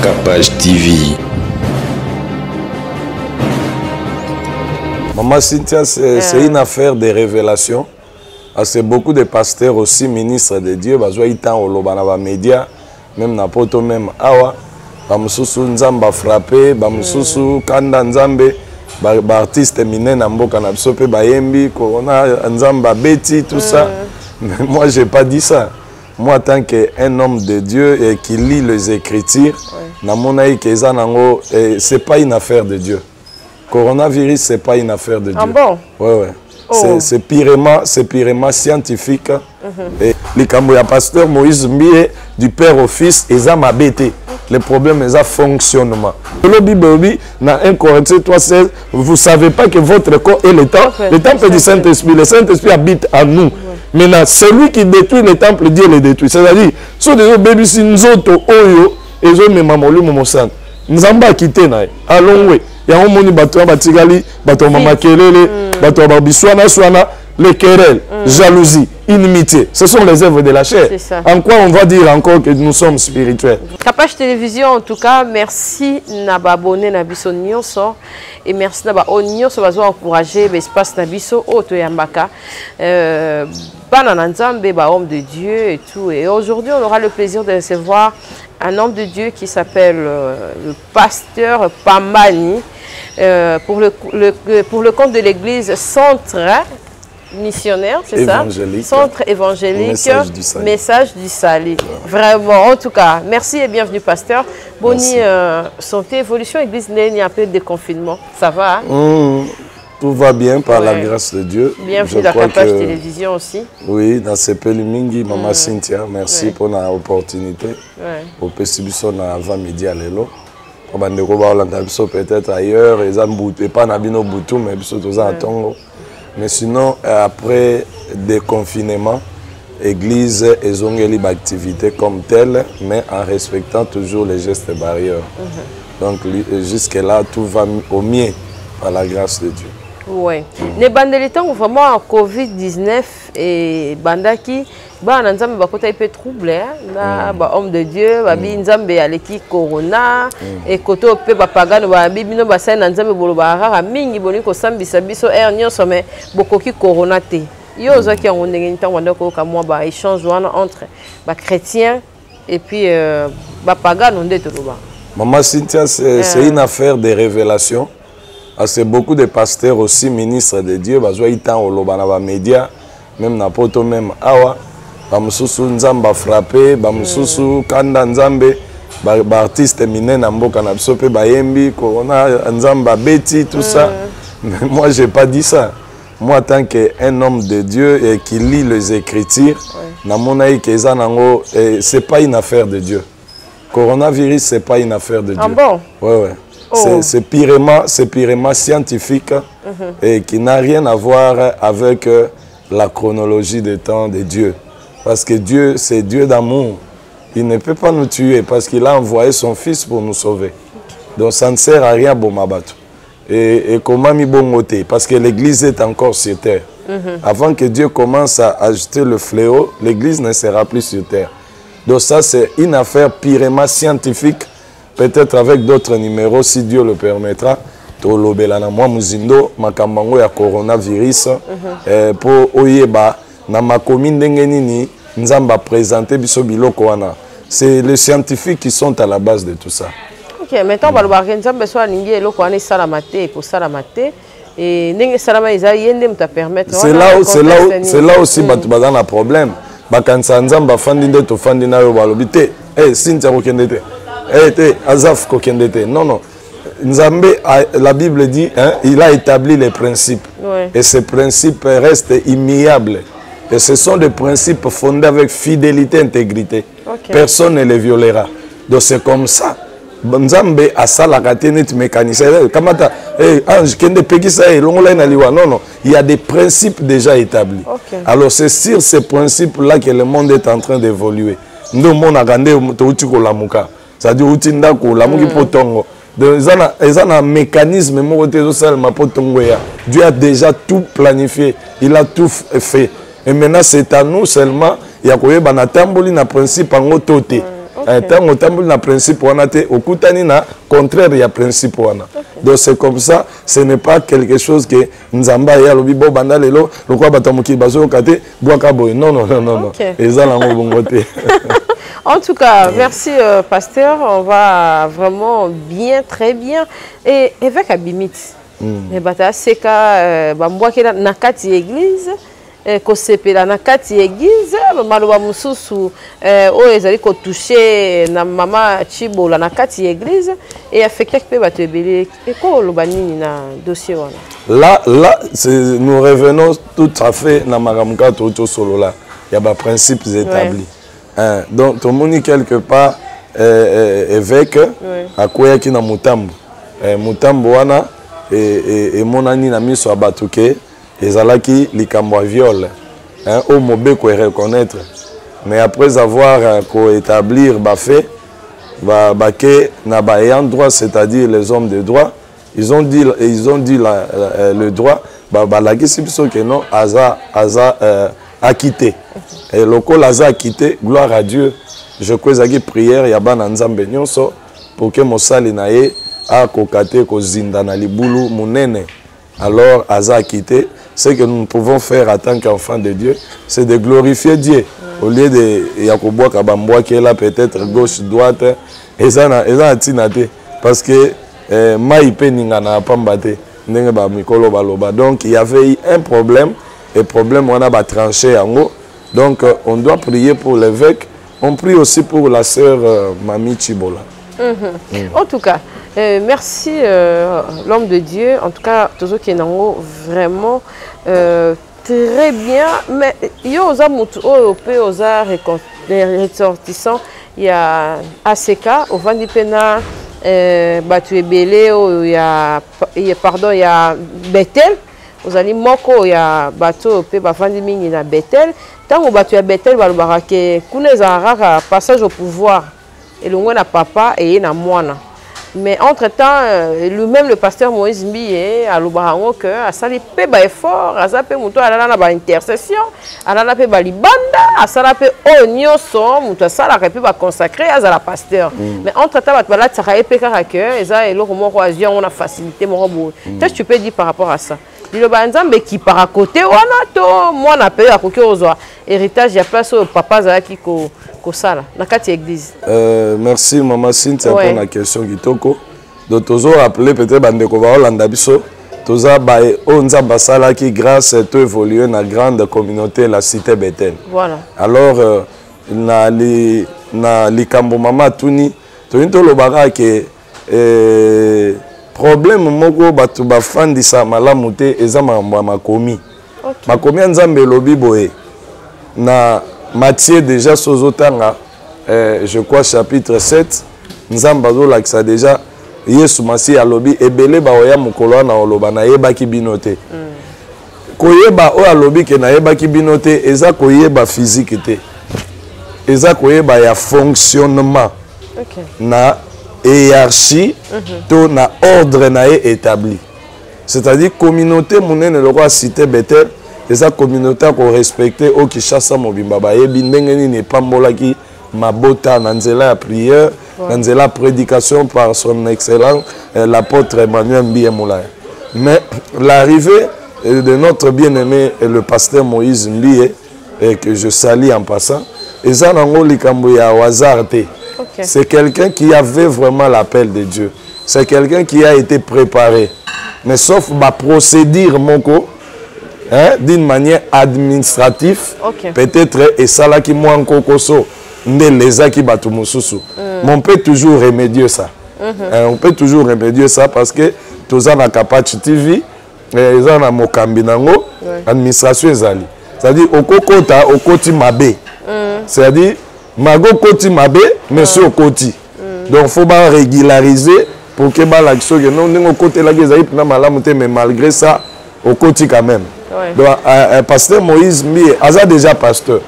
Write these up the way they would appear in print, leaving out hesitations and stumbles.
Capage TV. Maman Cynthia, c'est une affaire de révélation. C'est beaucoup de pasteurs aussi, ministres de Dieu, ils ont médias, même n'importe même awa, bamususu nzamba frappé, bamususu kanda nzambe, artistes éminents n'amboka na biso pe bayembi, corona nzamba beti tout ça. Mais moi j'ai pas dit ça. Moi, en tant qu'un homme de Dieu et qui lit les Écritures, c'est pas une affaire de Dieu. Coronavirus, c'est pas une affaire de Dieu. Ah bon? Ouais. Oh. C'est purement scientifique. Et le pasteur Moïse Mbie, du père au fils, ils ont m'abêté. Le problème est le fonctionnement. Dans la 1 Corinthiens 3,16, vous ne savez pas que votre corps est le temple. Le temple du Saint-Esprit. Le Saint-Esprit habite en nous. Maintenant, celui qui détruit le temple, Dieu le détruit. C'est-à-dire, si des bébés si nous autres, et je me mamolu momosan. Nous avons quitté na. Allons oui. Il y a un monde bateau batigali, bateau mama kelele, bateau babiswana swana, les querelles, jalousie, inimitié. Ce sont les œuvres de la chair. En quoi on va dire encore que nous sommes spirituels? Capage Télévision, en tout cas, merci d'abonner à Bisso Nyonso et merci d'abonner à encourager l'espace Nabiso Oto Yambaka. Banananzambe, homme de Dieu et tout. Et aujourd'hui, on aura le plaisir de recevoir un homme de Dieu qui s'appelle le pasteur Pambani pour le compte de l'église Centre Missionnaire, c'est ça? Centre évangélique, message du salut. Vraiment, en tout cas, merci et bienvenue, pasteur. Boni, santé, évolution, église, il y a un peu de déconfinement. Ça va? Tout va bien par la grâce de Dieu. Bienvenue dans Capage Télévision aussi. Oui, dans ce Pelimingi, Maman Cynthia, merci pour l'opportunité. Au Pessibuson à 20 midi à l'élo. Peut-être ailleurs, et pas Nabino Boutou, mais tous à Tongo. Mais sinon, après des confinements, l'église est une activité comme telle, mais en respectant toujours les gestes barrières. Donc jusque-là, tout va au mieux par la grâce de Dieu. Oui. Les bandelites vraiment Covid-19 et bandaki, nzambe bakota ipe troublé na homme de Dieu, babi nzambe aleki corona et koto pe bapagano babi bino basai na nzambe boloba rara mingi boni ko sambisa biso nyonso mais bokoki corona te. Yo zaki en ndenge ntango ndako ka moi ba échange wana entre ba chrétiens et puis bapagano ndeto loba. Maman Cynthia, c'est une affaire de révélation. C'est beaucoup de pasteurs aussi, ministres de Dieu, ils ont médias, même n'importe même awa, bamususu nzamba frappé, bamususu kanda nzambe, artistes éminents n'amboka na biso pe bayembi, corona nzamba beti tout ça. Mais moi j'ai pas dit ça. Moi en tant qu'un homme de Dieu et qui lit les Écritures, c'est pas une affaire de Dieu. Coronavirus, c'est pas une affaire de Dieu. Ah bon? Ouais. C'est purement scientifique et qui n'a rien à voir avec la chronologie des temps de Dieu. Parce que Dieu, c'est Dieu d'amour. Il ne peut pas nous tuer parce qu'il a envoyé son Fils pour nous sauver. Donc ça ne sert à rien, Bomabatou. Et comment mi bongoté? Parce que l'Église est encore sur terre. Avant que Dieu commence à ajouter le fléau, l'Église ne sera plus sur terre. Donc ça, c'est une affaire purement scientifique. Peut-être avec d'autres numéros, si Dieu le permettra. Tolobelana moi muzindo makambango ya coronavirus pour oyeba na makomi ndenge nini nzamba présenter biso biloko wana. C'est les scientifiques qui sont à la base de tout ça. OK, maintenant balobaka nzamba so alingi eloko wana salamate pour salamate et ndenge salama isa yende muta permettre. C'est là aussi batu bazana problème. Bakansa nzamba fandi nde to fandi na yo balobi te. Cynthia kokende te. Azaf kokendete. Non. Nzambe, la Bible dit, il a établi les principes. Et ces principes restent immuables. Et ce sont des principes fondés avec fidélité et intégrité. Personne ne les violera. Donc c'est comme ça. Nzambe a ça la net mécanicien. Kamata, ange, kende pekisa non. Il y a des principes déjà établis. Alors c'est sur ces principes-là que le monde est en train d'évoluer. Nous, on a gardé la c'est-à-dire ils ont un mécanisme Dieu a déjà tout planifié, il a tout fait. Et maintenant c'est à nous seulement il y a un principe en autorité. Tant que tu as principe, au kutani na contraire, il y a principe. Donc c'est comme ça, ce n'est pas quelque chose que Nzamba ya lobi bo banda lelo, le quoi batamuki bazo kate, boaka boy. Non, non, non, non. Et ça, là, on va En tout cas, merci pasteur, on va vraiment bien, très bien. Et avec Abimit, c'est que bamboaki na kati église, kosepela na kati église, maloba mususu o ezali ko toucher na mama Chibola na kati église et affecté pe bato ebele. Et ko loba nini na dossier wana? Là, nous revenons tout à fait na makamka toto solo là. Il y a des principes établis. Donc, tout le monde quelque part évêque à quoi qui na mutambo. Mutambo wana et mon ani na miso abatuke ezalaki likambo viol. Au mobé ko reconnaître. Mais après avoir établir ba fait ke na ba ayant droit, c'est-à-dire les hommes de droit, ils ont dit le droit ba la question que non aza acquitté. Et le col a quitté, gloire à Dieu. Je crois prière, Yaban Nzambe nyonso pour que Mosali nae a kokate ko zinda na libulu munene. Alors Aza quitté, ce que nous pouvons faire en tant qu'enfants de Dieu, c'est de glorifier Dieu. Au lieu de Yakobo Kabamboa qui est là peut-être gauche droite, et ça a tinate parce que maïpe ningana pambate ndenge ba mikolo baloba. Donc il y avait eu un problème et problème on a ba tranché en haut. Donc, on doit prier pour l'évêque. On prie aussi pour la sœur Mami Chibola. En tout cas, merci l'homme de Dieu. En tout cas, Tozo Kenango, vraiment très bien. Mais il y a aux ressortissants. Il y a ACK, au Vandipena, Batu Ebele, il y a Bethel. Vous allez moko ya bateau pe bafandi mingi na Bethel tango bateau ya Bethel balobaka ke kuna ezalaka passage au pouvoir et le na papa et na mwana mais entre temps lui-même le pasteur Moïse Mbiye alobaka ngo que asali pe ba effort aza pe muto alala na ba intercession alala pe ba libanda asala pe onyoso muto asala pe ba consacrer azala pasteur mais entre temps bat bala tsaka pe kaka que eza eloko moko azia on a facilité moko bo qu'est-ce que tu peux dire par rapport à ça? Le banzambe qui par à côté wana to moi na paye à koki ozwa héritage ya place au papa zaki ko sala na kati église. Merci maman Cynthia pour la question kitoko. Donc tozo rappeler peut-être bande ko ba Holanda biso toza ba onza basala qui grâce to évoluer na grande communauté la cité Bethel. Voilà. Alors na likambo mama tuni to into lobaka ke problème moko batu bafandisa malamu te eza makomi. Makomi nzambe lobi boye na Matthieu déjà sozotanga je crois chapitre 7 nzambe azolakisa déjà Yesu Masi alobi ebele baoya mokolo na oloba na yebaki bino te. Koyeba o alobi ke na yebaki bino te eza koyeba physique te. Eza koyeba ya fonctionnement. Na hiérarchie, to na ordre nae établi. C'est-à-dire communauté monene le roi cité Bethel, et sa communauté qu'on respecte au Kishasa mobimba ba yebi ndenge ni pambola ki mabota nanzela la prière, nanzela la prédication par son excellent l'apôtre Emmanuel Mbiye. Mais l'arrivée de notre bien-aimé le pasteur Moïse Mbiye que je salue en passant, et ça nango likambo ya hasard te. C'est quelqu'un qui avait vraiment l'appel de Dieu. C'est quelqu'un qui a été préparé. Mais sauf ma procédure, d'une manière administrative, peut-être, et ça là qui moi en kokoso, mais on peut toujours remédier ça. On peut toujours remédier ça parce que tous en a capacité TV, ils en a mokambi nango, administration ezali. C'est-à-dire au kokota, au koti mabe. C'est-à-dire Mago Koti Mabe, monsieur Koti. Donc il faut régulariser pour que l'action que non côté la mais malgré ça au Koti quand même. Donc pasteur Moïse Mbiye aza déjà pasteur.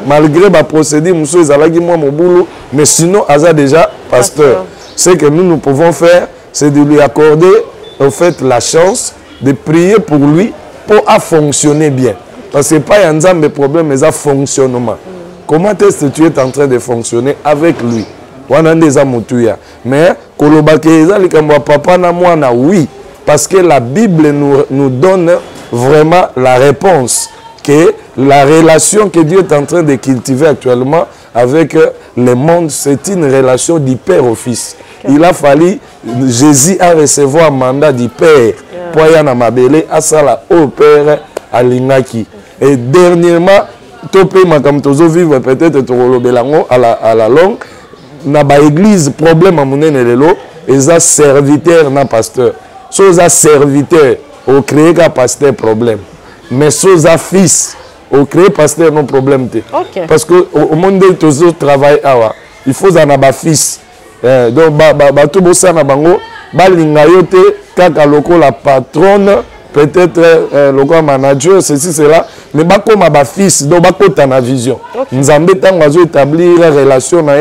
Malgré la procédure monsieur Zalagi moi mon boulot mais sinon aza déjà pasteur. Ce que nous pouvons faire c'est de lui accorder en fait la chance de prier pour lui pour fonctionner bien. Parce que pas un problème mais ça fonctionnement. comment est-ce que tu es en train de fonctionner avec lui? Mais papa na mwana, oui, parce que la Bible nous donne vraiment la réponse que la relation que Dieu est en train de cultiver actuellement avec le monde, c'est une relation du père au fils. Il a fallu, Jésus a recevoir un mandat du père pour y aller mabele à sala au père à l'Inaki. Et dernièrement, topé makam tozo vivre peut-être tolobélango à la longue. Na ba église problème à monene lelo eza serviteur na pasteur so za serviteur au créer ka pasteur problème mais so za fils au créer pasteur non problème te parce que au monde tous travail awa il faut za na ba fils donc ba tout bossa na bango ba linga yote kaka loko la patronne peut-être le manager, ceci, cela, mais comme ma fils, donc bakota na vision. Nous avons établir une relation na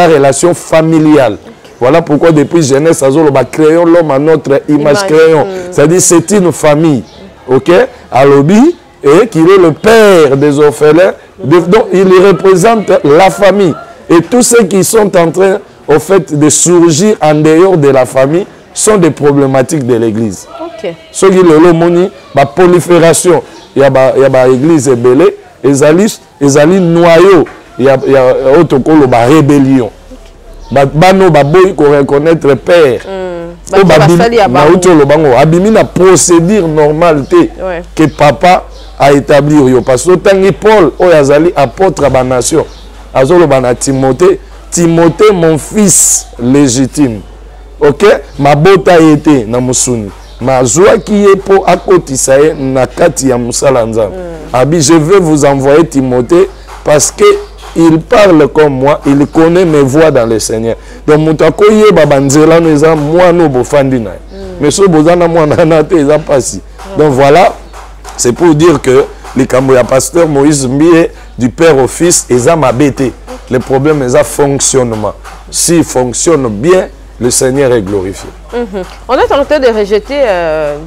relation familiale. Voilà pourquoi depuis jeunesse, nous créons l'homme à notre image créons. C'est-à-dire c'est une famille, ok? À l'objet et qu'il est le père des orphelins, donc il représente la famille et tous ceux qui sont en train, au fait, de surgir en dehors de la famille sont des problématiques de l'église. Ce qui est la prolifération, il y a l'église belé, ils allaient noyau, il y a la rébellion. Bano baboy ko reconnaître père. Abimi na procédure normale que papa a établi parce que tangi Paul oyazali apôtre à la nation. Azolo bana Timothée, Timothée mon fils légitime. OK, ma bota été na musuni. Ma joie qui est pour akotisaye na kati ya musala nzambe. Abi je vais vous envoyer Timothée parce que il parle comme moi, il connaît mes voix dans le Seigneur. Donc mutako ye babanzela no eza moi no bofandi na. Mais so bozana moi na te eza pasi. Donc voilà, c'est pour dire que les Kamboya pasteur Moïse Mbie du père au fils eza mabete. Le problème est à fonctionnement. S'il fonctionne bien, le Seigneur est glorifié. On est en train de rejeter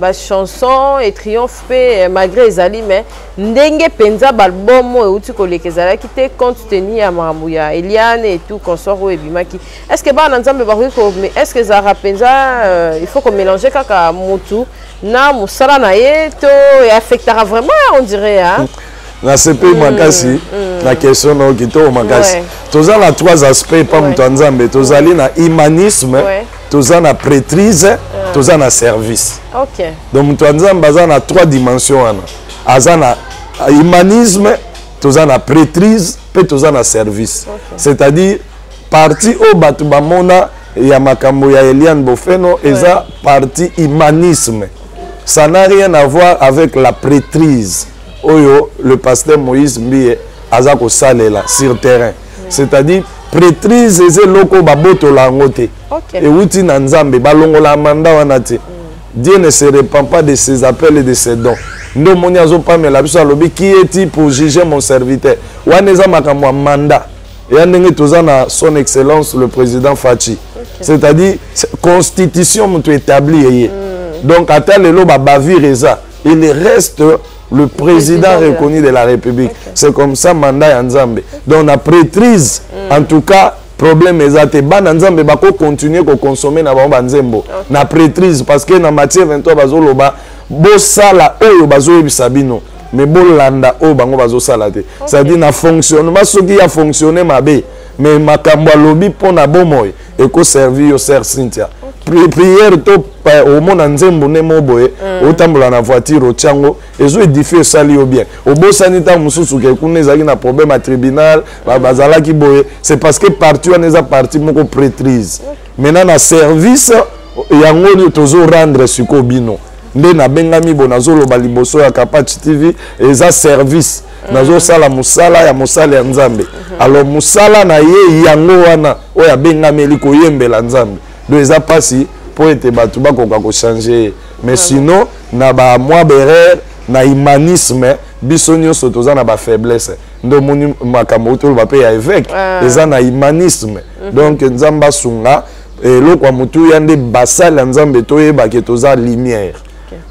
ma chanson et triomphe malgré les aliments, mais ndenge penza balbum ou tu connais que ça qui te compte tenir à Maramouya, Eliane et tout consort ou Ebimaki. Est-ce que bah ensemble mais est-ce que Zara penza il faut qu'on mélange kaka motu na musala na yeto et affectera vraiment on dirait hein. Na CP makasi la question no kito makasi. Toza na trois aspects pas mtanzambe, tozali na humanisme. Toza na prêtrise, toza na service. OK. Donc mtanzambe baza na trois dimensions ana. Azana humanisme, toza na prêtrise, pe toza na service. C'est-à-dire partie au batu bamona ya makambo ya Eliane Bofeno eza partie humanisme. Ça n'a rien à voir avec la prêtrise. Oyo, le pasteur Moïse Mbie azako salela sur terrain. C'est-à-dire prêtrise et loko baboto langote. Et outi na nzambe balongo la manda wanate. Dieu ne se répand pas de ses appels et de ses dons. Ndo moni azopa me la biso alobi qui est-il pour juger mon serviteur? Waneza makamwa manda. Et ndenge tozana son excellence le président Fachi. C'est-à-dire constitution mutu établie. Donc ata lelo ba bavireza, il reste le président reconnu de la République. C'est comme ça mandat ya Nzambe. Donc la prêtrise, en tout cas, problème est ban Nzambe bako continuer à consommer na ba nzembo. Na prêtrise parce que na Matthieu 23 bazoloba bo sala oyo bazo bisabino. Mais bo landa o bango bazo sala te. C'est-à-dire na fonctionnement ce qui a fonctionné mabe. Mais makambo lobi pona bomoy et ko servir au ser Cynthia. Prière au monde nzembo ne moboye otambola na voiture au tiango ezo édifier sali au bien au beau sanitaire mususu ke kunezaki na problème à tribunal bazala ki boye c'est parce que parti on est parti moko prêtrise maintenant na service yango tozo rendre suko bino nde na bengami bonazo loba liboso ya Kapachi TV eza service nazo sala musala ya musala ya Nzambe alors musala na ye yango wana oya bengami liko yembela Nzambe. Donc, ils ont passé pour être battu pour changer. Mais sinon, na ba moi berer na humanisme, bisonio sotoza na ba faiblesse. Donc moni makamoto ba pe ya évêque, ils ont na humanisme. Donc nzamba sunga et lo kwa mutu yande basal nzambe toye ba ke toza lumière.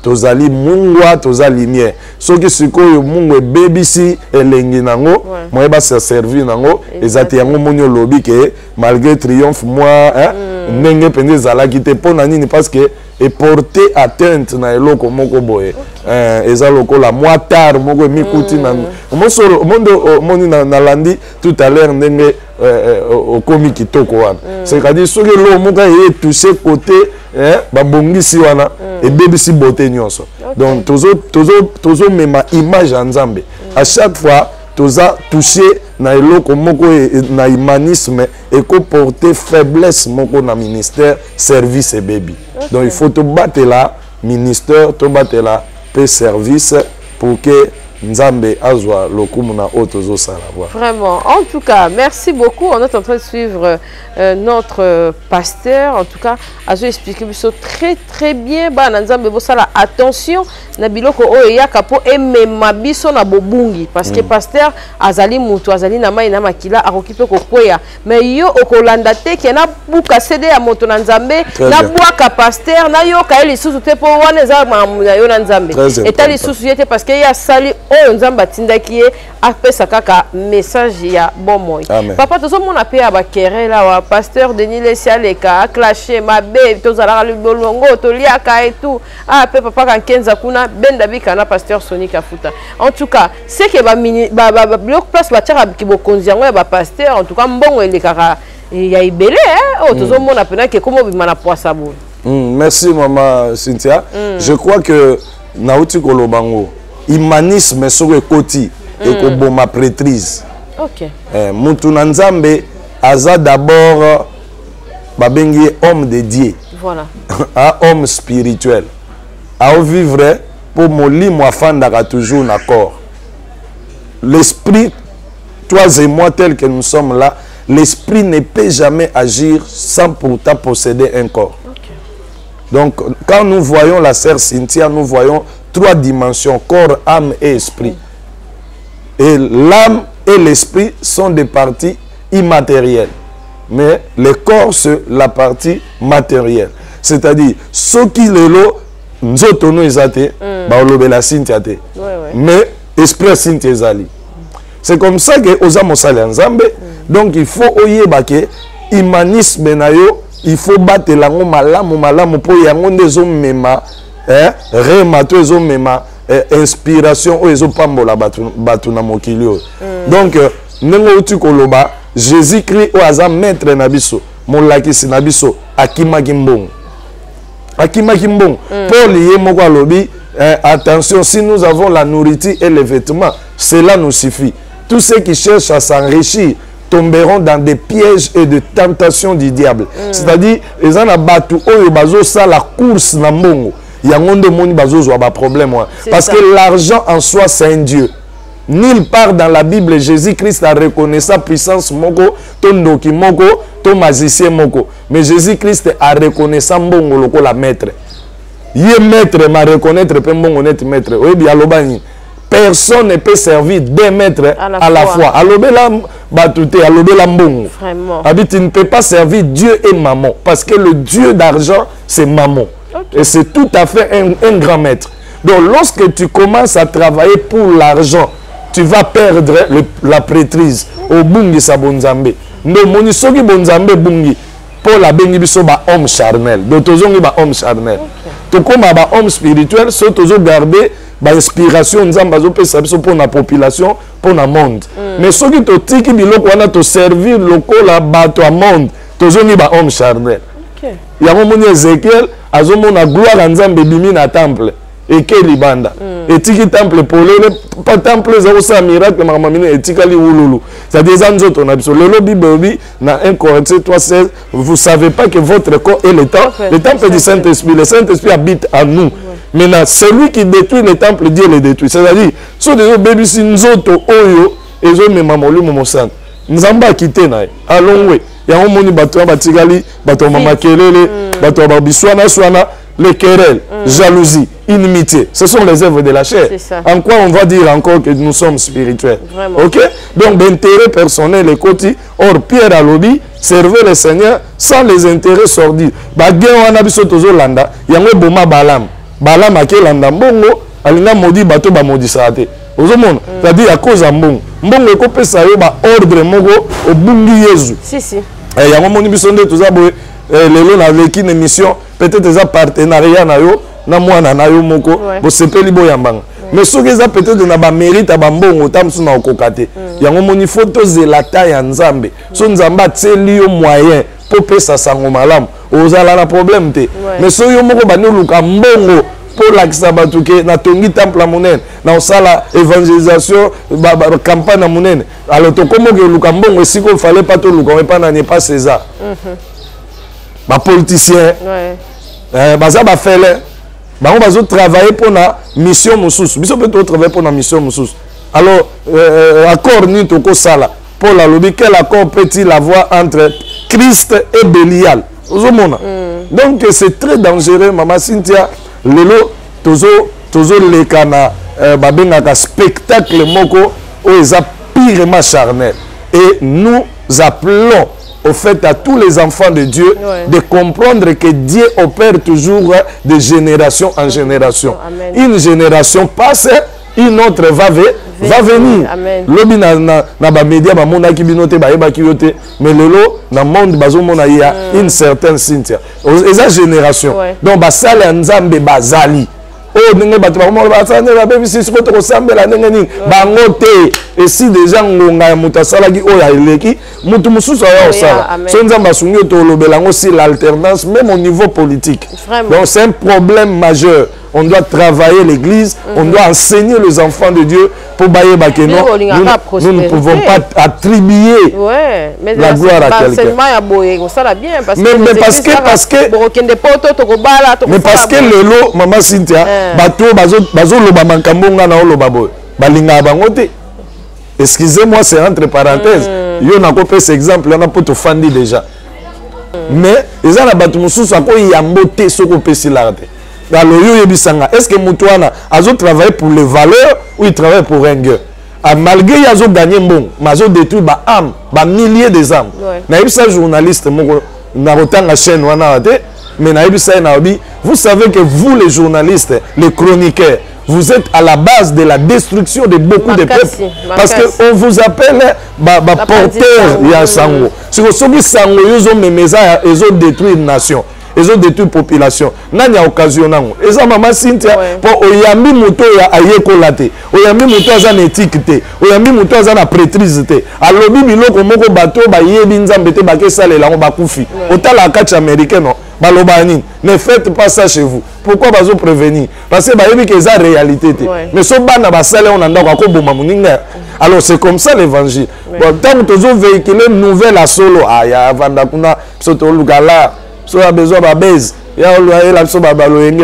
tozali mungwa toza lumière soki sikoyo mungu ebebisi elengi nango moyeba se servir nango ezati yango moni olobi ke malgré triomphe moi ndenge pende ezalaki te mpona nini parce que eporte atteinte na eloko moko boye eza lokola mwa tard moko emikuti na omoni nalandi tout à l'heure ndenge okomi kitoko wana c'est-à-dire soki elo moko etouche côté babongisi wana ebebisi beauté nyonso donc tozomema image ya nzambe à chaque fois toza touché na eloko moko na humanisme ekoporte faiblesse moko na ministère service ebebi donc il faut tobatela ministère tobatela pe service pour que Nzambe azwa lokumu na otozo sala. Vraiment, en tout cas, merci beaucoup. On est en train de suivre notre pasteur. En tout cas, Azo expliqué très bien. Bah, Nzambe bosala attention. Na biloko o ya kapo emema biso na bobungi parce que pasteur azali mutu azali na mai na makila akokipe kokweya mais yo okolanda te ke na buka cede ya moto na Nzambe na bwaka pasteur na yo ka eli susu te po wana za mamuya yo na Nzambe etali susu yete parce que ya sali oyo Nzamba tindaki ye apesa kaka message ya bomoi papa tozo mona pe aba kerela wa pasteur Denis Lesialeka clasher mabe tozala bolongo toliaka et tout ah pe papa kan kenza kuna benda bikana pasteur Sonic Afuta en tout cas c'est que ba bloc place ba tchaka kibo konziango ya ba pasteur en tout cas mbongo elekaka ya ibele oh tozo mona pena ke komo bimana poisa bo merci maman Cynthia je crois que nauti kolobango humanisme soko ekoti ekoboma prêtrise OK mutu na Nzambe aza d'abord babengi homme de Dieu voilà un homme spirituel à vivre pour molimo afandaka toujours na corps l'esprit toi et moi tel que nous sommes là l'esprit ne peut jamais agir sans pourtant posséder un corps donc quand nous voyons la sœur Cynthia nous voyons trois dimensions corps âme et esprit et l'âme et l'esprit sont des parties immatérielles mais le corps c'est la partie matérielle c'est-à-dire ce qui lelo nzotono ezate ba olobela Cynthia te mais esprit Cynthia ezali c'est comme ça que oza mosala Nzambe donc il faut oyeba ke humanisme na yo il faut battre lango malamu po yango ndezo mema rema to ezo mema inspiration o ezo pambola batu na mokili donc ndenge uti koloba Jésus-Christ o aza maître na biso molakisi na biso akimaki mbongo Paul yé moko alobi attention si nous avons la nourriture et les vêtements cela nous suffit tous ceux qui cherchent à s'enrichir tomberont dans des pièges et de tentations du diable c'est-à-dire ils en a battu oyo bazo ça la course na mbongo yango nde moni bazo zo ba problème parce que l'argent en soi c'est un dieu. Nulle part dans la Bible, Jésus-Christ a reconnu sa puissance moko, ton doki moko, ton magicien moko. Mais Jésus-Christ a reconnu sa mbongo loko la maître. Yé maître m'a reconnaître pe mbongo net maître. Oyebi alobani. Personne ne peut servir deux maîtres à la fois. Alobela batute, alobela mbongo. Vraiment. Tu ne peux pas servir Dieu et maman parce que le Dieu d'argent c'est maman. Et c'est tout à fait un grand maître. Donc lorsque tu commences à travailler pour l'argent, tu vas perdre la prêtrise au bungi sa bonzambe. No moni soki bonzambe bungi pour la bengi biso ba homme charnel. Donc tozongi ba homme charnel. To comme ba homme spirituel, so tozo garder ba inspiration nzamba zo pesa biso pour la population, pour le monde. Mais soki to tiki biloko wana to servir lokola bato a monde, tozongi ba homme charnel. Yango moni Ezekiel azomona gloire nzambe bimi na temple. Et que libanda et tiki temple pour le pas temple zéro ça miracle mamamine et tikali wululu ça des anzoto on a besoin le bible na 1 Corinthiens 3:16 vous savez pas que votre corps est le temple du Saint-Esprit le Saint-Esprit habite en nous maintenant celui qui détruit le temple Dieu le détruit c'est-à-dire so des bébé si nzoto oyo ezo mema molimo mosana nzamba kité na alongwe ya omoni bato ba tikali bato mama kelele bato ba biswana swana les querelles, jalousie, inimitié, ce sont les œuvres de la chair. En quoi on va dire encore que nous sommes spirituels. Vraiment. Ok? Donc, d'intérêt personnel et côté, or Pierre a lobby, servir le Seigneur sans les intérêts sordides. Bagé on a biso tozo landa, yango boma balam. bala makelanda mbongo alinga modi bato ba modisa te ozomona c'est-à-dire à cause mbongo ekopesa yo ba ordre moko obungi Yesu si yango moni biso nde toza boye lelo na avec une émission peut-être eza partenariat na yo na mwana na yo moko bo sepeli boyambanga mais soki eza peut-être na ba mérite ba mbongo tamsu na okokate yango moni photo zelata ya Nzambe so Nzamba tseli yo moyen po pesa sango malamu ozala na problème te mais so yo moko bani luka mbongo pour lakisa batuke na tongi temple monene na osala évangélisation campagne na monene alors to komo ke luka mbongo esiko il fallait pas to luka pas na n'est pas César ba politicien baza ba fele bango bazo travailler pour na mission mosusu biso peut travailler pour na mission mosusu alors accord ni to ko sala pour la lobby quel accord peut-il avoir entre Christ et Bélial ozomona donc c'est très dangereux maman Cynthia lelo tozo lekana babengaka spectacle moko o eza pirement charnel et nous appelons au fait à tous les enfants de Dieu de comprendre que Dieu opère toujours de génération en génération. Amen. Une génération passe, une autre va venir. Lobi na ba média ba mona ki binote ba eba ki yote mais lelo na monde bazo mona ya une certaine Cynthia. Eza génération. Donc ba sala Nzambe bazali. Oh ndenge bato ba mo ba sala ba bebisi ko to sambela ndenge ni bango te et si déjà ngonga ya muta sala ki o ya eleki mutu mususu ya osala. So Nzambe asungi to lobela ngo si l'alternance même au niveau politique. Donc c'est un problème majeur. On doit travailler l'église, on doit enseigner les enfants de Dieu pour bailler bakeno. Nous ne pouvons pas attribuer la gloire à quelqu'un. Mais parce que le lot, maman Cynthia, bateau bazo loba mankambonga na loba boy. Balinga bangote. Excusez-moi, c'est entre parenthèses. Yo na ko pesa exemple, on a pour te fandi déjà. Mais ils ont la bateau mususu ako yambote soko pesi larate. Alors, est-ce que Moutouana a travaillé pour les valeurs ou il travaille pour un gars? Malgré qu'il a gagné bon, il a détruit des âmes, des milliers des âmes. Il y a un journaliste qui a la chaîne, mais vous savez que vous, les journalistes, les chroniqueurs, vous êtes à la base de la destruction de beaucoup de peuples. Parce qu'on vous appelle porteur de Sango. Si vous savez Sango, ils ont détruit une nation. Ils ont détruit la population. Nani a occasion nango. Eza maman Cynthia pour oyambi moto ya ayeko late. Oyambi moto aza na éthique te. Oyambi moto aza na prêtrise te. Alobi biloko moko bato ba yebi Nzambe te ba kesale la ba kufi. Otala catch américain non. Baloba nini. Ne faites pas ça chez vous. Pourquoi bazo prévenir? Parce que ba yebi que ça réalité te. Mais so bana ba sale on ndako ko boma muninga. Alors c'est comme ça l'évangile. Bon tant que tu véhiculer une nouvelle à solo aya vanda kuna soto lugala. So a besoin de base, il y a la so baba loenge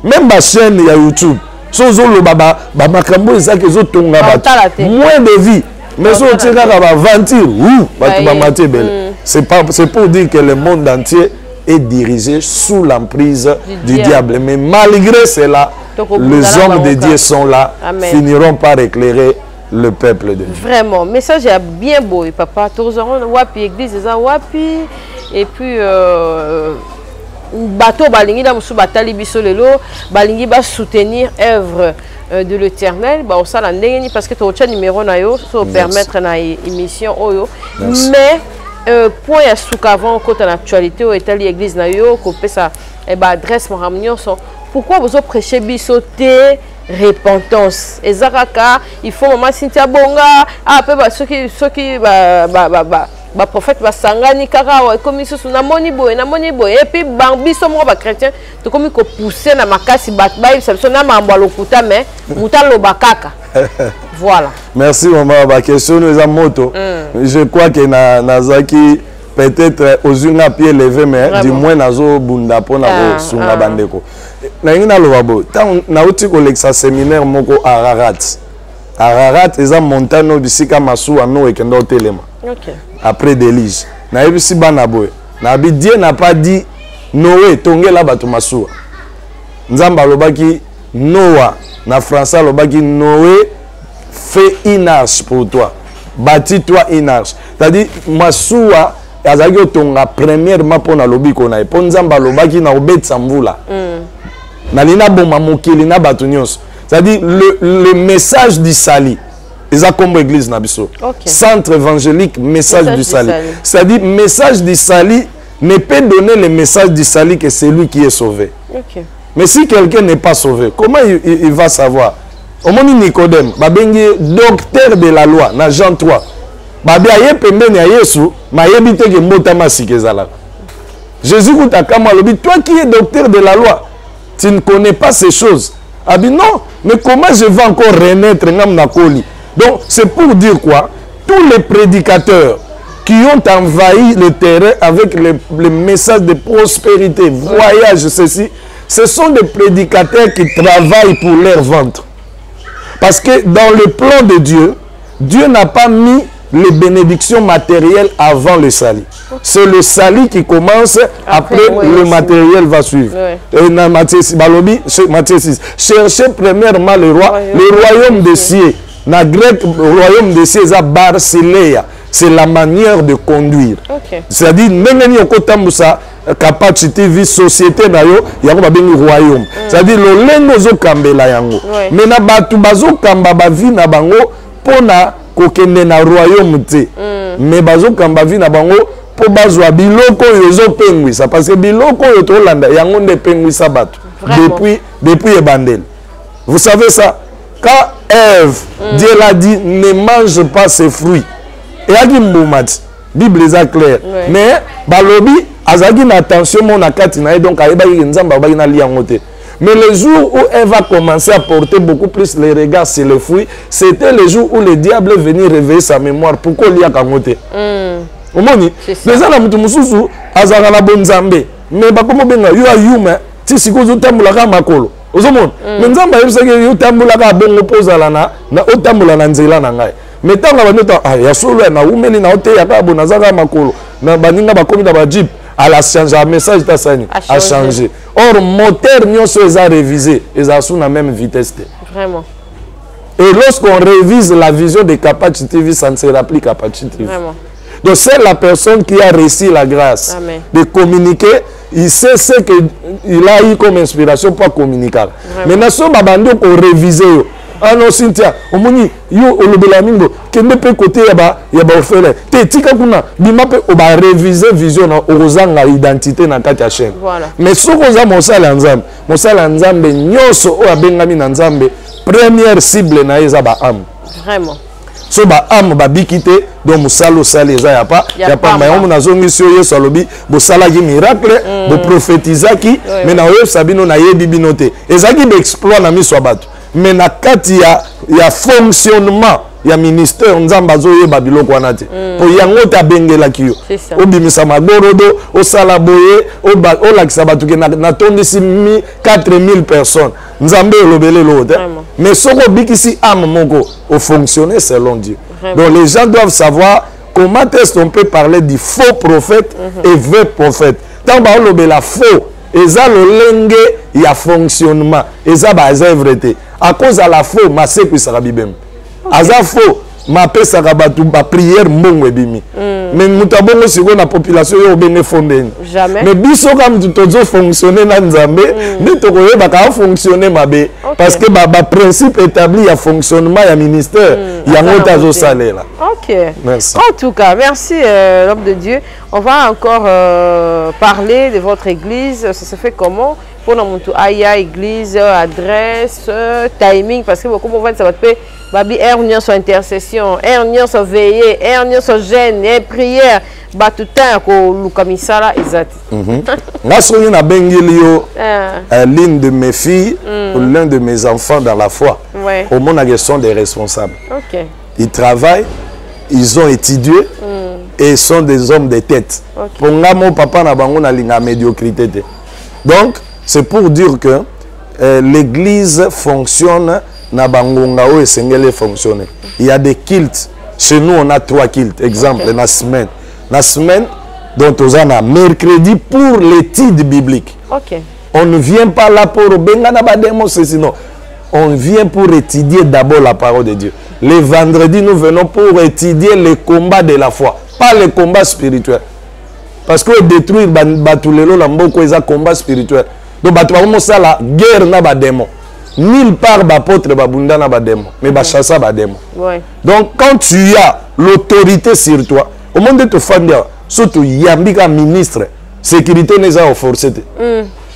même ma chaîne il y a YouTube. So zo baba makambo eza ke zo tonga ba moins de vie. Mais so tika ba ventir ba ba maté belle. C'est pour dire que le monde entier est dirigé sous l'emprise du diable. Mais malgré cela, les hommes de Dieu sont là, finiront par éclairer le peuple de Dieu. Vraiment, message est bien beau, papa. Tozoron wapi église eza wapi. Et puis bateau balingi da musu batali biso lelo balingi ba soutenir œuvre de l'Éternel ba osala ndenge parce que to cha numéro na yo so permettre na émission oyo mais point ya suka avant côté l'actualité au Italie église na yo ko pesa e ba adresse mo réunion so pourquoi vous prêchez biso te repentance ezakaka il faut maman Cynthia bonga après ceux qui ba prophète ba sangani kaka wa comme ça na moni boy et puis biso mo ba chrétien to comme ko pousser na makasi bat ba ça na mamba lokuta mais mutalo bakaka voilà. Merci maman ba question nous a moto je crois que nazaki peut-être aux une à pied levé mais du moins nazo bunda pona sunga bandeko na ngina lo babo tant na uti ko lexa séminaire moko Ararat eza montagne bisika masu ano ekendo telema. OK. Après Délige. Na yebisi bana boy. Na bi Dieu n'a pas dit Noé tongela bato masuwa. Nzamba lobaki Noah na français lobaki Noé fais une arche pour toi. Bâtis-toi une arche. C'est-à-dire masuwa azaki tonga premièrement pour na lobi kona. Po Nzamba lobaki na obetsa mvula. nalina boma mokili na bato nyonso. C'est-à-dire le message du sali. Ils ont comme église nabiso. Centre évangélique message du sali. C'est-à-dire message du sali ne peut donner le message du sali que c'est lui qui est sauvé. Mais si quelqu'un n'est pas sauvé, comment il va savoir? Au moment Nicodème, babengi docteur de la loi, na Jean 3. Babi aye pembeni ya Yesu, ma yebite ke mbotama sikezala. Jésus koutakama lobi, toi qui es docteur de la loi, tu ne connais pas ces choses. Ah bien non, mais comment je vais encore renaître ngam nakoli? Donc c'est pour dire quoi? Tous les prédicateurs qui ont envahi le terrain avec les messages de prospérité, voyage, ceci, ce sont des prédicateurs qui travaillent pour leur ventre. Parce que dans le plan de Dieu, Dieu n'a pas mis les bénédictions matérielles avant le salut. C'est le salut qui commence, après le matériel va suivre. Et dans Matthieu 6, cherchez premièrement le royaume des cieux. Dans le grec, le royaume des cieux, c'est Barcelea. C'est la manière de conduire. C'est-à-dire, même si capacité vie société nayo yango babengi royaume. C'est-à-dire le lengo zo kambela yango. Mais na batu bazo kamba ba vie na bango pona kokende na royaume te. Mais bazo kamba vie na bango po bazwa biloko yozo pengwisa parce que biloko yo to landa yango nde pengwisa batu depuis ebandel. Vous savez ça? Quand Ève, Dieu l'a dit ne mange pas ses fruits. Et a dit mbomati. Bible est claire. Mais balobi azagi na attention mon akati na donc ayeba nzamba ba na liangote. Mais le jour où elle va commencer à porter beaucoup plus les regards sur les fruits, c'était le jour où le diable est venu réveiller sa mémoire. Pourquoi il y a kangote? Omoni, les gens la mutu mususu azaka na bonzambe. Mais ba komo benga yo ayuma ti sikozo tambula ka makolo. Ozomon. Mais nzamba yebiseke yo tambula ka bongo pozala na otambula na nzela na ngai. Mais tant que ya solo na umeli na ote ya ka bonazaka makolo na baninga bakomi na ba jeep. Elle a changé, le message a changé. Or, moteur, nous a révisé. Ils ont sous la même vitesse. Vraiment. Et lorsqu'on révise la vision de capacité TV, ça ne sera plus capacité TV. Vraiment. Donc, c'est la personne qui a réussi la grâce de communiquer. Il sait ce qu'il a eu comme inspiration pour communiquer. Maintenant, si on a révisé, ah non, Cynthia, on m'a dit, yo, au Lobelamingo, qui ne peut côté yaba offert. Te tika kuna, bimape, on va réviser vision, on a identité dans ta chaîne. Mais ce qu'on a Monsal Nzambe, nyoso o abengami Nzambe, première cible na ezaba am. Vraiment. So ba am ba bikite, donc Moussalo sale eza ya pas, mais on a zongi sur yo salobi, bo sala ki miracle, bo prophétisaki, mais na yo sabino na yebi binote. Ezaki be exploit na mi swabatu. Mais na kati ya fonctionnement ya ministère nzamba zo yeba biloko wana te po yango ta bengela kiyo obimisa magorodo osala boye o lakisa batuke na tondisi 4000 personnes nzambe olobele lote mais soko bikisi ame moko au fonctionner selon Dieu. Donc les gens doivent savoir comment est-ce qu'on peut parler du faux prophète et vrai prophète. Tant ba olobela faux eza lolenge ya fonctionnement eza ba œuvre à cause de la faux ma se kuisaka bibem aza faux ma pesa ka batu ba prière mbongo ebimi mais mutabongo siko na population yo bene fondeni mais biso comme tozo fonctionner na nzambe ne tokoyeba ka fonctionner mabe parce que ba principe établi ya fonctionnement ya ministère ya ngota zo salela. OK. Merci. En tout cas, merci l'homme de Dieu. On va encore parler de votre église, ça se fait comment? Pour notre aya église, adresse, timing parce que beaucoup de gens ça va te babi ernion sur intercession, ernion sur veiller, ernion sur jeûne et prière, ba tout temps ko lukamisala ezati. Ngasoni na bengilio l'une de mes filles ou l'un de mes enfants dans la foi. Au monde ils sont des responsables. OK. Ils travaillent, ils ont étudié et sont des hommes de tête. Pour nga mon papa na bango na linga médiocrité. Donc c'est pour dire que l'église fonctionne na bangonga o esengele fonctionner. Il y a des cultes. Chez nous on a 3 cultes. Exemple la semaine. La semaine dont on a mercredi pour l'étude biblique. On ne vient pas là pour benga na bademo sinon. On vient pour étudier d'abord la parole de Dieu. Les vendredis nous venons pour étudier les combats de la foi, pas les combats spirituels. Parce que détruire batulelo la mboko eza combat spirituel. donc bato bakomosala guerre na badémon. Nulle part bapôtre babunda na badémon, mais bachassa badémon. Donc quand tu as l'autorité sur toi, au monde de te faire surtout yambika ministre sécurité n'est pas forcée.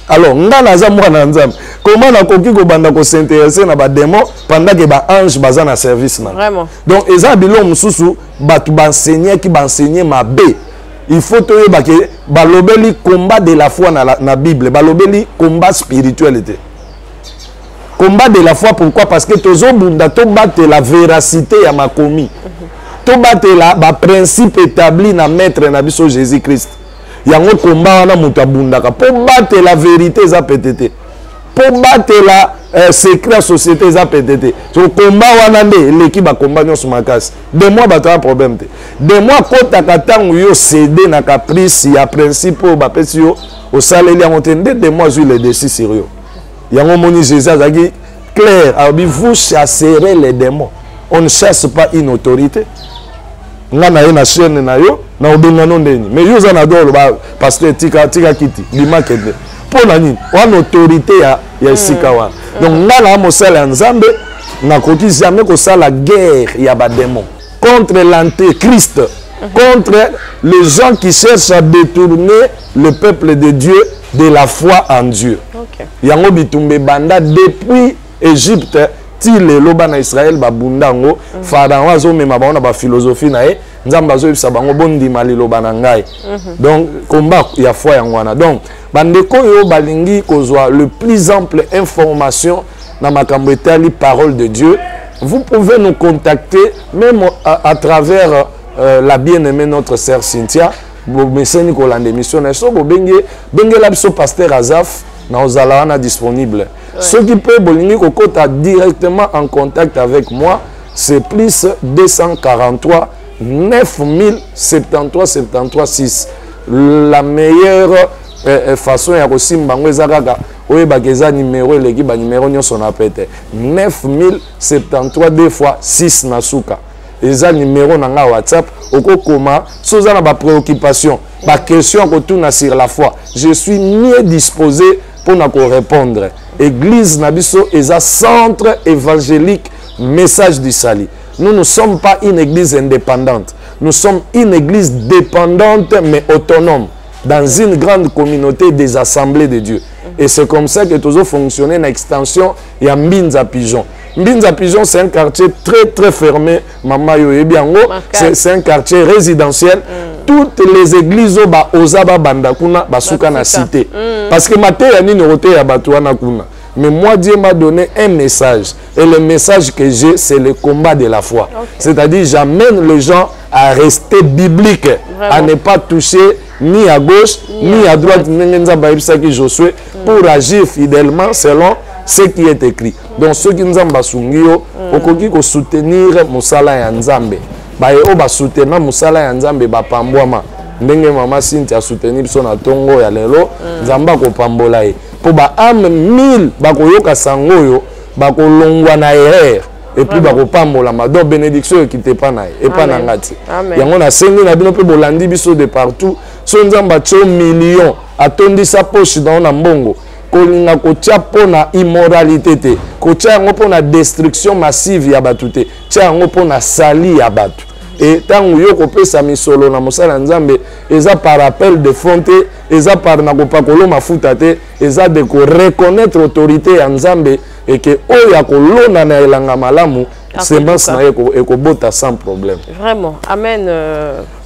Alors ngana za mwana nzambe comment na koki ko banda ko s'intéresser na badémon pendant que ba ange baza na service na. Vraiment. Donc eza bilo mususu batu banseigner qui banseigner mabe. Il faut te que balobeli combat de la foi na Bible, balobeli combat spiritualité. Combat de la foi, pourquoi? Parce que tozo bunda to battre la véracité ya makomi. To battre la principe établi na maître na biso Jésus-Christ. Yango combat wana mutu abundaka pour battre la vérité za pétété. Pour battre la secret société za pétété. So combat wana nde leki ba combat nyo sumakasi. De moi bato un problème te. De moi kota katangu yo céder na caprice ya principe ba pesi yo au saleli yango te de moi je le décide sur yo. Yango moni Jésus a dit clair, vous chasserez les démons. On ne chasse pas une autorité. Nga na na chaîne na yo na obenga no ndeni. Mais yo za na dolo ba pasteur tika kiti lima kende. Pour la nini? One autorité ya sika wa. Donc nga na mosala nzambe na koki jamais ko sala guerre ya ba démons contre l'antéchrist, contre les gens qui cherchent à détourner le peuple de Dieu de la foi en Dieu. Yango bitumbe banda depuis Égypte ti lelo bana Israël babundango pharaon azomema baona ba philosophie na ye nzamba azobisa bango bondima liloba na ngai. Donc combat ya foi yango wana. Donc bandeko yo balingi kozwa le plus ample information na makambo etali parole de Dieu. Vous pouvez nous contacter même à travers la bien-aimée notre sœur Cynthia. Messeni ko lande mission na so bo benge la biso pasteur Azaf na ozala wana disponible. Ce qui peut bolingi ko kota directement en contact avec moi, c'est plus 243 9073 73 6. La meilleure façon ya kosimba ngo ezaka oyeba keza numéro eleki ba numéro nyonso na pete 9073 2 fois 6 na suka. Eza numéro na nga WhatsApp okokoma soza na ba préoccupation ba question ko tuna sur la foi. Je suis mieux disposé pour na ko répondre. Église na biso eza centre évangélique message du salut. Nous ne sommes pas une église indépendante. Nous sommes une église dépendante mais autonome dans une grande communauté des assemblées de Dieu. Et c'est comme ça que toujours fonctionné dans l'extension et à Mbinza Pigeon. Mbinza Pigeon, c'est un quartier très fermé. Mama Yoyebiango, c'est un quartier résidentiel. Toutes les églises Ozaba Bandakuna, Basuka na cité. Parce que Maté yani norote ya Batouana Kuna. Mais moi, Dieu m'a donné un message. Et le message que j'ai, c'est le combat de la foi. C'est-à-dire, j'amène les gens à rester bibliques, à ne pas toucher ni à gauche, ni à droite, pour agir fidèlement selon ce qui est écrit. Donc, ceux qui nous ont basungio, au soutenir Moussala et Nzambe. Bayo ba soutenir Moussala et Nzambe, ba pambouama. Ndenge Mama Cynthia soutenir son atongo ya lelo, Nzamba ko pambola e. Pour ba ame 1000 bakoyoka sangoyo bakolongwa na erreur et puis bakopambola ma donc bénédiction qui te pas na et pas na ngati yango na sengi na bino pe bolandi biso de partout so nzamba tio million atondi sa poche dans na mbongo kolinga kotia pona immoralité te kotia yango pona destruction massive ya batu te tia yango pona sali ya batu. Et tant que vous avez mis solo na mosala nzambe eza par appel de fonte eza par na kopakolo mafutate eza de ko reconnaître autorité ya nzambe et que oya kolona na elanga malamu semence na eko bota sans problème. Vraiment. Amen.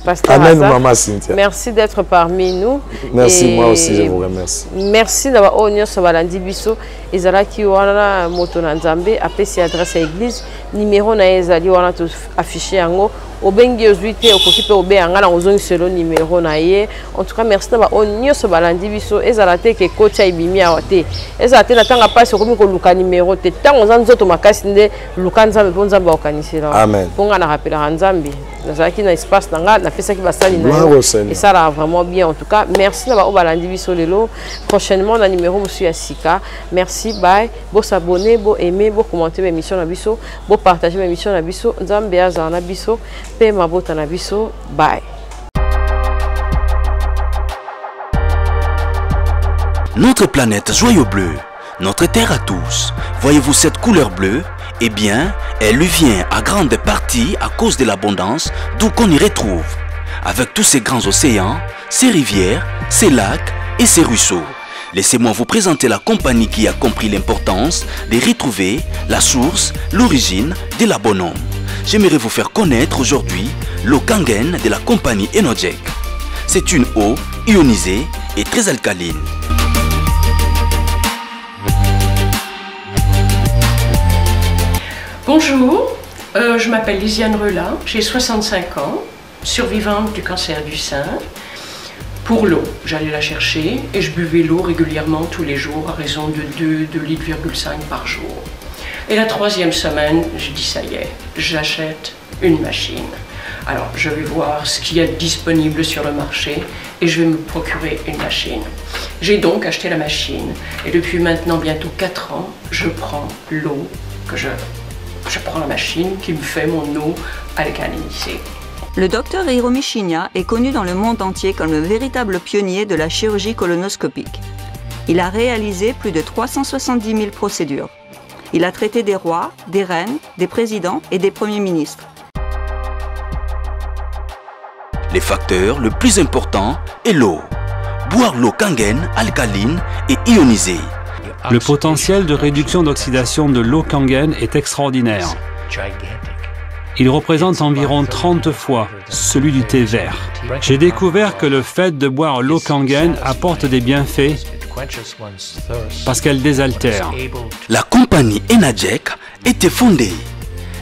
Pasteur Amen, Azaf. Maman Cynthia. Merci d'être parmi nous. Merci, moi aussi, je vous remercie. Merci d'avoir honneur sur Balandi Bisso. Ezalaki wana moto na nzambe apesi adresse à église numéro na ezali wana to affiché yango obengi ozuite okokipe obeanga na ozongi selo numéro na ye. En tout cas merci d'avoir honneur sur Balandi Bisso ezalate ke kocha ibimi awate ezalate na tanga passe komi ko luka numéro te tango nzoto makasi nde luka nzambe po nzambe okanisela. Amen. Ponga na rappela nzambe nazalaki na espace nanga na fesa ki basali na et ça là vraiment bien. En tout cas merci d'avoir Balandi Bisso lelo prochainement na numéro monsieur ya sika. Merci. Bye, bo s'abonner, bo aimer, bo commenter mes émissions na biso, bo partager mes émissions na biso, nzambe aza na biso, pe mabota na biso. Bye. Notre planète joyau bleu, notre terre à tous, voyez-vous cette couleur bleue? Eh bien, elle lui vient à grande partie à cause de l'abondance d'où qu'on y retrouve, avec tous ces grands océans, ces rivières, ces lacs et ces ruisseaux. Laissez-moi vous présenter la compagnie qui a compris l'importance de retrouver la source, l'origine de la bonhomme. J'aimerais vous faire connaître aujourd'hui l'eau Kangen de la compagnie Enojek. C'est une eau ionisée et très alcaline. Bonjour, je m'appelle Lisiane Relat, j'ai 65 ans, survivante du cancer du sein. Pour l'eau, j'allais la chercher et je buvais l'eau régulièrement tous les jours à raison de 2,5 litres par jour. Et la 3e semaine, j'ai dit ça y est, j'achète une machine. Alors je vais voir ce qu'il y a de disponible sur le marché et je vais me procurer une machine. J'ai donc acheté la machine et depuis maintenant bientôt 4 ans, je prends l'eau que je prends la machine qui me fait mon eau alcalinisée. Le docteur Hiromi Shinya est connu dans le monde entier comme le véritable pionnier de la chirurgie colonoscopique. Il a réalisé plus de 370 000 procédures. Il a traité des rois, des reines, des présidents et des premiers ministres. Les facteurs le plus important est l'eau. Boire l'eau Kangen alcaline et ionisée. Le potentiel de réduction d'oxydation de l'eau Kangen est extraordinaire. Il représente environ 30 fois celui du thé vert. J'ai découvert que le fait de boire l'eau Kangen apporte des bienfaits parce qu'elle désaltère. La compagnie Enojek était fondée.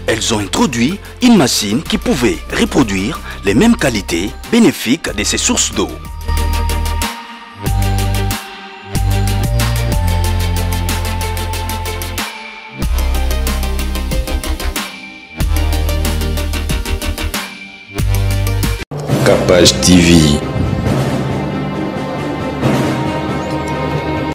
Elles ont introduit une machine qui pouvait reproduire les mêmes qualités bénéfiques de ces sources d'eau. Capage TV.